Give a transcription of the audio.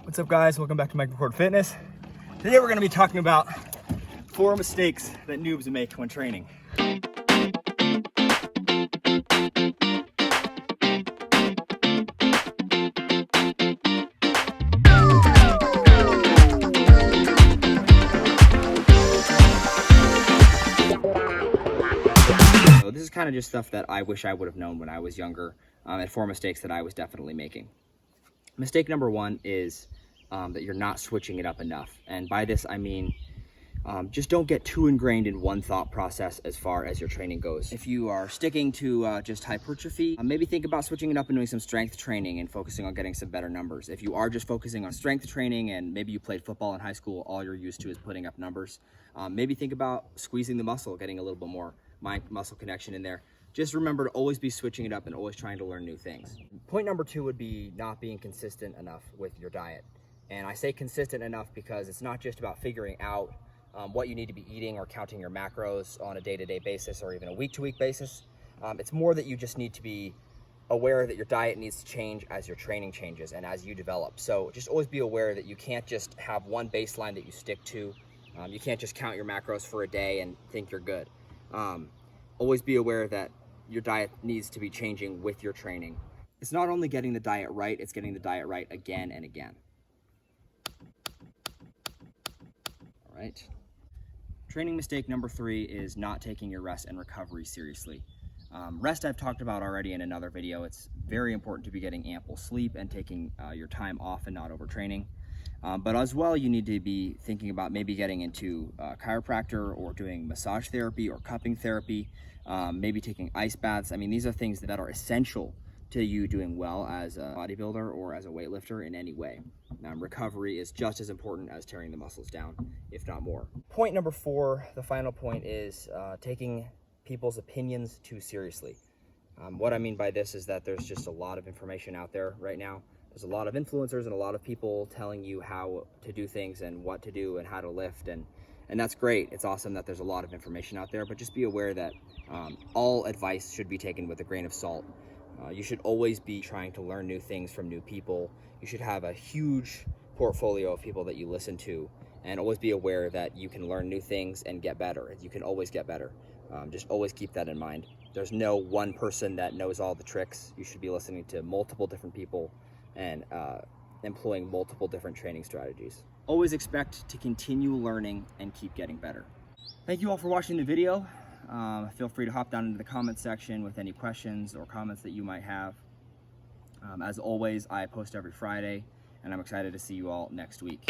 What's up, guys? Welcome back to Mike McCord Fitness. Today we're going to be talking about 4 mistakes that noobs make when training. So this is kind of just stuff that I wish I would have known when I was younger, and 4 mistakes that I was definitely making. Mistake number 1 is that you're not switching it up enough. And by this, I mean, just don't get too ingrained in one thought process as far as your training goes. If you are sticking to just hypertrophy, maybe think about switching it up and doing some strength training and focusing on getting some better numbers. If you are just focusing on strength training and maybe you played football in high school, all you're used to is putting up numbers, maybe think about squeezing the muscle, getting a little bit more mind-muscle connection in there. Just remember to always be switching it up and always trying to learn new things. Point number 2 would be not being consistent enough with your diet. And I say consistent enough because it's not just about figuring out what you need to be eating or counting your macros on a day-to-day basis or even a week-to-week basis. It's more that you just need to be aware that your diet needs to change as your training changes and as you develop. So just always be aware that you can't just have one baseline that you stick to. You can't just count your macros for a day and think you're good. Always be aware that your diet needs to be changing with your training. It's not only getting the diet right, it's getting the diet right again and again. All right. Training mistake number 3 is not taking your rest and recovery seriously. Rest I've talked about already in another video. It's very important to be getting ample sleep and taking your time off and not overtraining. But as well, you need to be thinking about maybe getting into chiropractor or doing massage therapy or cupping therapy, maybe taking ice baths. I mean, these are things that are essential to you doing well as a bodybuilder or as a weightlifter in any way. Recovery is just as important as tearing the muscles down, if not more. Point number 4, the final point, is taking people's opinions too seriously. What I mean by this is that there's just a lot of information out there right now. There's a lot of influencers and a lot of people telling you how to do things and what to do and how to lift, and that's great. It's awesome that there's a lot of information out there, but just be aware that all advice should be taken with a grain of salt. You should always be trying to learn new things from new people. You should have a huge portfolio of people that you listen to, and always be aware that you can learn new things and get better. You can always get better. Just always keep that in mind. There's no one person that knows all the tricks. You should be listening to multiple different people and employing multiple different training strategies. Always expect to continue learning and keep getting better. Thank you all for watching the video. Feel free to hop down into the comments section with any questions or comments that you might have. As always, I post every Friday, and I'm excited to see you all next week.